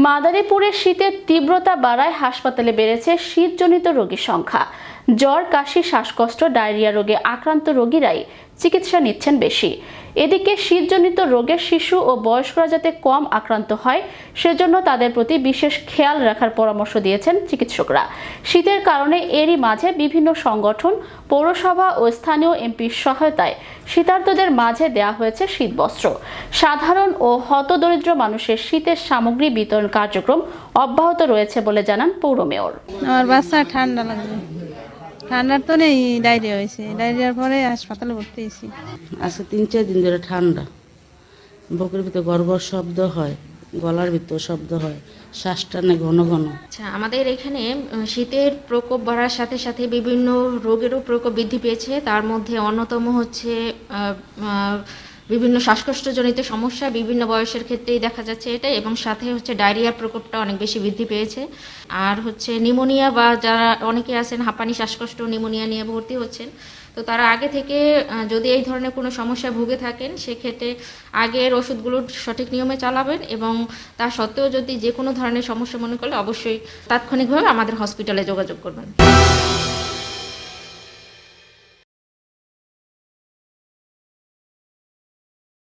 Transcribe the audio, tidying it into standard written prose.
মাদারীপুরে শীতের তীব্রতা বাড়ায় হাসপাতালে বেড়েছে শীতজনিত রোগীর সংখ্যা। জ্বর, কাশি, শ্বাসকষ্ট, ডায়রিয়া রোগে আক্রান্ত রোগীরাই চিকিৎসা নিচ্ছেন বেশি। এদিকে শীতজনিত রোগে শিশু ও বয়স্করা যাতে কম আক্রান্ত হয় সেজন্য তাদের প্রতি বিশেষ খেয়াল রাখার পরামর্শ দিয়েছেন চিকিৎসকরা। শীতের কারণে এরই মাঝে বিভিন্ন সংগঠন, পৌরসভা ও স্থানীয় এমপির সহায়তায় শীতার্তদের মাঝে দেয়া হয়েছে শীতবস্ত্র। সাধারণ ও হতদরিদ্র মানুষের শীতের সামগ্রী বিতরণ কার্যক্রম অব্যাহত রয়েছে বলে জানান পৌর মেয়র। আমার বাচ্চা ঠান্ডা লাগবে, ঠান্ডার তো নেই, ডায়রিয়া হয়েছে, ডায়রিয়ার পরে হাসপাতালে ভর্তি হয়েছি। আজকে 3-4 দিন ধরে ঠান্ডা, বুকের ভিতরে গড়গড় শব্দ হয়, গলার ভিতর শব্দ হয়, শ্বাস টানে ঘন ঘন। আচ্ছা, আমাদের এখানে শীতের প্রকোপ বাড়ার সাথে সাথে বিভিন্ন রোগেরও প্রকোপ বৃদ্ধি পেয়েছে। তার মধ্যে অন্যতম হচ্ছে বিভিন্ন শ্বাসকষ্টজনিত সমস্যা বিভিন্ন বয়সের ক্ষেত্রেই দেখা যাচ্ছে এটা, এবং সাথে হচ্ছে ডায়রিয়ার প্রকোপটা অনেক বেশি বৃদ্ধি পেয়েছে। আর হচ্ছে নিউমোনিয়া বা যারা অনেকে আছেন হাঁপানি, শ্বাসকষ্ট, নিউমোনিয়া নিয়ে ভর্তি হচ্ছেন, তো তারা আগে থেকে যদি এই ধরনের কোনো সমস্যায় ভুগে থাকেন সেক্ষেত্রে আগের ওষুধগুলো সঠিক নিয়মে চালাবেন, এবং তা সত্ত্বেও যদি যে কোনো ধরনের সমস্যা মনে করলে অবশ্যই তাৎক্ষণিকভাবে আমাদের হসপিটালে যোগাযোগ করবেন।